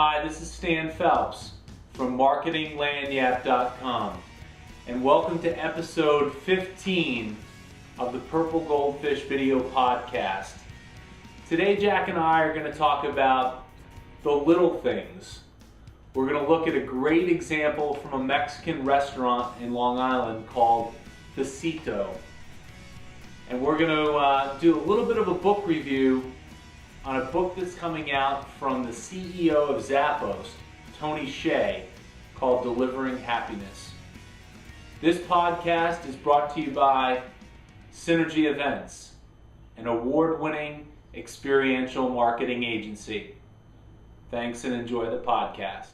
Hi, this is Stan Phelps from marketinglagniappe.com, and welcome to episode 15 of the Purple Goldfish video podcast. Today Jack and I are going to talk about the little things. We're going to look at a great example from a Mexican restaurant in Long Island called Besito. And we're going to do a little bit of a book review on a book that's coming out from the CEO of Zappos, Tony Hsieh, called Delivering Happiness. This podcast is brought to you by Synergy Events, an award-winning experiential marketing agency. Thanks and enjoy the podcast.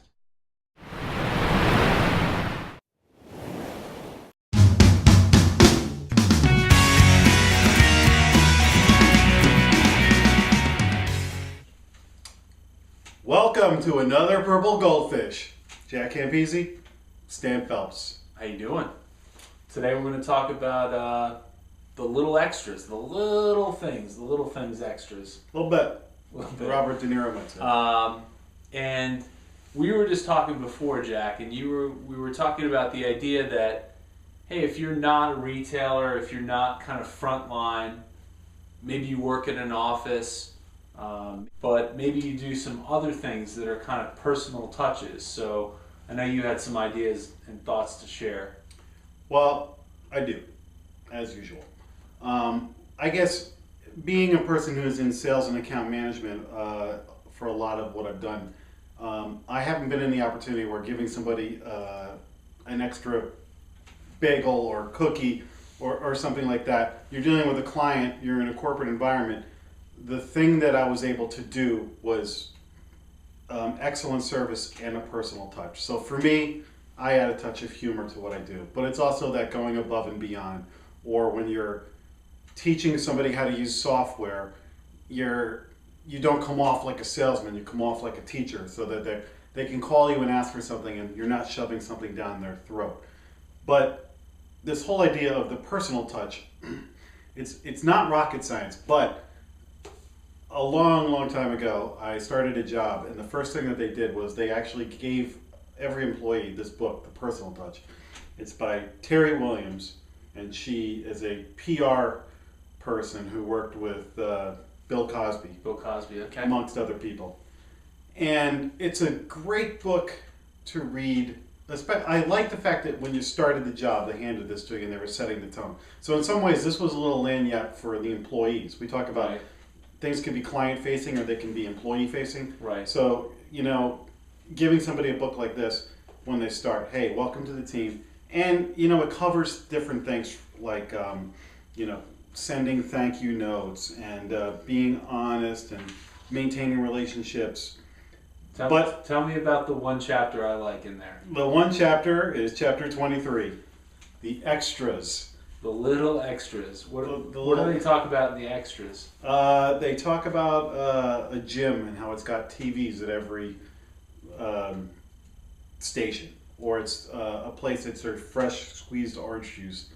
Welcome to another Purple Goldfish. Jack Campese, Stan Phelps. How you doing? Today we're going to talk about the little extras, the little things extras. A little bit. Robert De Niro might say. And we were just talking before, Jack, and we were talking about the idea that, hey, if you're not a retailer, if you're not kind of frontline, maybe you work in an office, but maybe you do some other things that are kind of personal touches. So I know you had some ideas and thoughts to share. Well, I do, as usual. I guess being a person who's in sales and account management for a lot of what I've done, I haven't been in the opportunity where giving somebody an extra bagel or cookie or something like that. You're dealing with a client, you're in a corporate environment. The thing that I was able to do was excellent service and a personal touch. So for me, I add a touch of humor to what I do, but it's also that going above and beyond. Or when you're teaching somebody how to use software, you don't come off like a salesman, you come off like a teacher, so that they can call you and ask for something and you're not shoving something down their throat. But this whole idea of the personal touch, it's not rocket science, but a long time ago, I started a job, and the first thing that they did was they actually gave every employee this book, The Personal Touch. It's by Terry Williams, and she is a PR person who worked with Bill Cosby. Okay. Amongst other people. And it's a great book to read. I like the fact that when you started the job, they handed this to you and they were setting the tone. So in some ways, this was a little lagniappe for the employees. We talk about things can be client-facing or they can be employee-facing. Right. So, giving somebody a book like this when they start, hey, welcome to the team. And, it covers different things like, sending thank you notes and being honest and maintaining relationships. Tell me about the one chapter I like in there. The one chapter is chapter 23, the extras. The little extras. What do they talk about in the extras? They talk about a gym and how it's got TVs at every station, or it's a place that serves fresh squeezed orange juice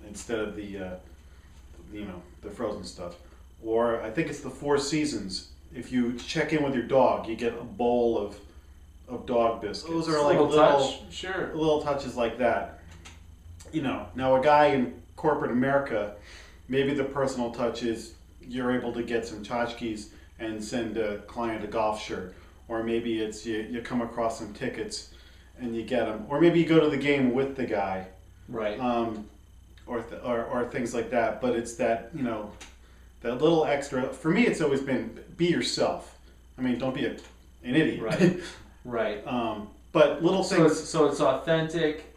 instead of the frozen stuff. Or I think it's the Four Seasons. If you check in with your dog, you get a bowl of dog biscuits. Those are like little touches like that. Now a guy in corporate America, maybe the personal touch is you're able to get some tchotchkes and send a client a golf shirt. Or maybe it's you come across some tickets and you get them. Or maybe you go to the game with the guy. Right. Or things like that. But it's that, that little extra. For me, it's always been be yourself. I mean, don't be an idiot. Right. Right. But little things. So it's authentic.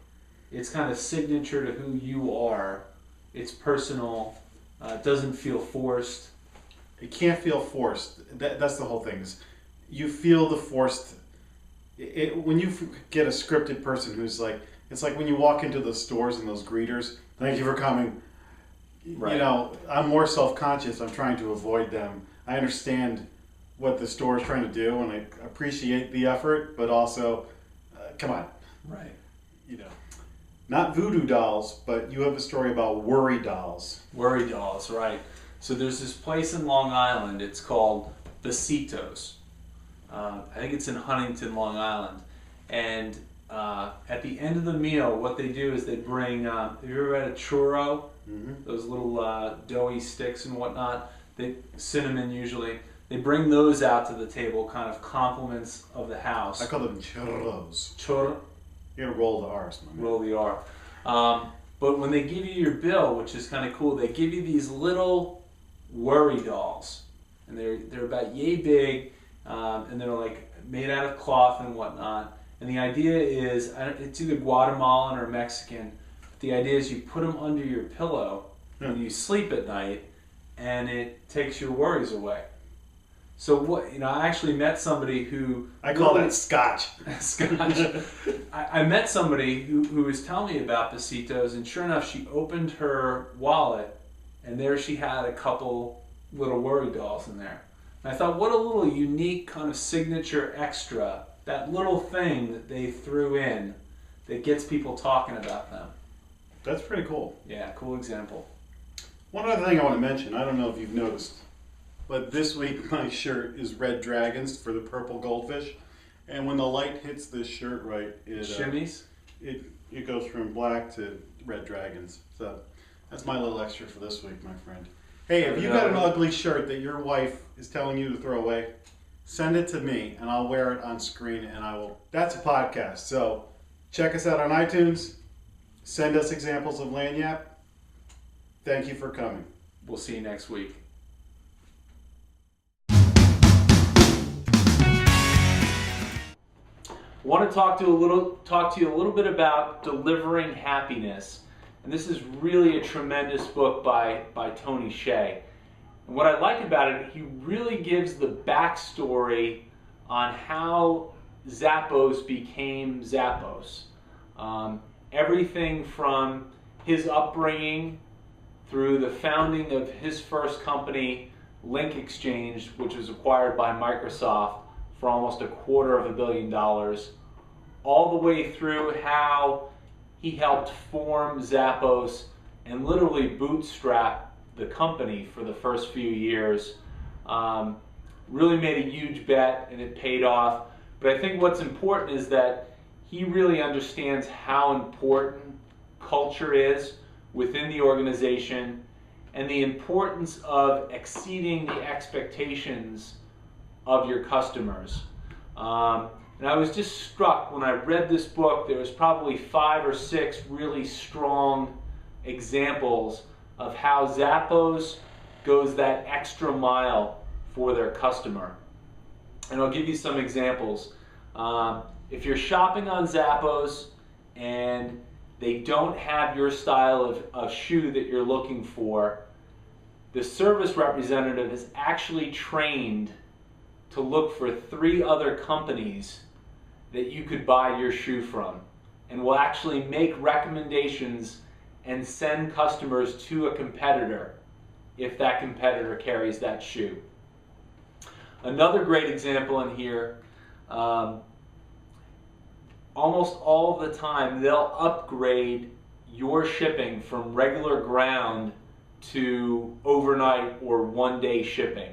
It's kind of signature to who you are. It's personal. It doesn't feel forced. It can't feel forced. That's the whole thing. You feel the forced. When you get a scripted person who's like, it's like when you walk into the stores and those greeters, thank you for coming. Right. I'm more self-conscious. I'm trying to avoid them. I understand what the store is trying to do, and I appreciate the effort, but also, come on. Right. Not voodoo dolls, but you have a story about worry dolls. Worry dolls, right. So there's this place in Long Island, it's called Besitos. I think it's in Huntington, Long Island. And at the end of the meal, what they do is they bring, have you ever had a churro? Mm-hmm. Those little doughy sticks and whatnot, cinnamon usually. They bring those out to the table, kind of compliments of the house. I call them churros. Churro. You gotta roll the R's, my man. Roll the R. But when they give you your bill, which is kind of cool, they give you these little worry dolls, and they're about yay big, and they're like made out of cloth and whatnot. And the idea is, it's either Guatemalan or Mexican. But the idea is you put them under your pillow when you sleep at night, and it takes your worries away. So I actually met somebody who... I call that scotch. Scotch. I met somebody who was telling me about Besitos, and sure enough, she opened her wallet, and there she had a couple little worry dolls in there. And I thought, what a little unique kind of signature extra, that little thing that they threw in that gets people talking about them. That's pretty cool. Yeah, cool example. One other thing I want to mention, I don't know if you've noticed, but this week my shirt is red dragons for the purple goldfish, and when the light hits this shirt right, it shimmies. It goes from black to red dragons. So that's my little extra for this week, my friend. Hey, if you got an ugly shirt that your wife is telling you to throw away, send it to me and I'll wear it on screen, and I will. That's a podcast. So check us out on iTunes. Send us examples of lanyap. Thank you for coming. We'll see you next week. I want to talk to you a little bit about Delivering Happiness. And this is really a tremendous book by Tony Hsieh. And what I like about it, he really gives the backstory on how Zappos became Zappos. Everything from his upbringing through the founding of his first company, Link Exchange, which was acquired by Microsoft for almost $250 million, all the way through how he helped form Zappos and literally bootstrap the company for the first few years. Really made a huge bet and it paid off. But I think what's important is that he really understands how important culture is within the organization and the importance of exceeding the expectations of your customers. And I was just struck when I read this book. There was probably 5 or 6 really strong examples of how Zappos goes that extra mile for their customer. And I'll give you some examples. If you're shopping on Zappos and they don't have your style of shoe that you're looking for, the service representative is actually trained to look for 3 other companies that you could buy your shoe from, and will actually make recommendations and send customers to a competitor if that competitor carries that shoe. Another great example in here, almost all the time they'll upgrade your shipping from regular ground to overnight or one-day shipping.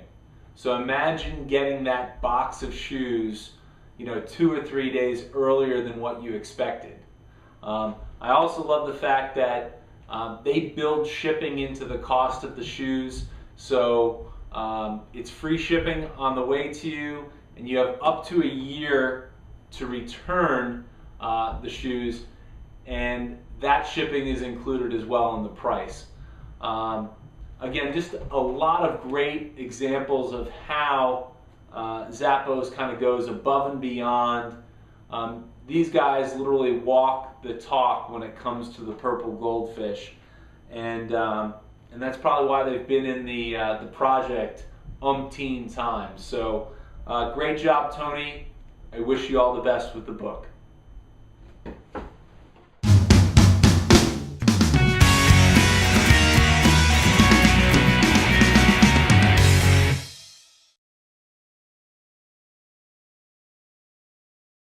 So imagine getting that box of shoes 2 or 3 days earlier than what you expected. I also love the fact that they build shipping into the cost of the shoes, so it's free shipping on the way to you, and you have up to a year to return the shoes, and that shipping is included as well in the price. Again, just a lot of great examples of how Zappos kind of goes above and beyond. These guys literally walk the talk when it comes to the purple goldfish, and that's probably why they've been in the project umpteen times. So great job, Tony. I wish you all the best with the book.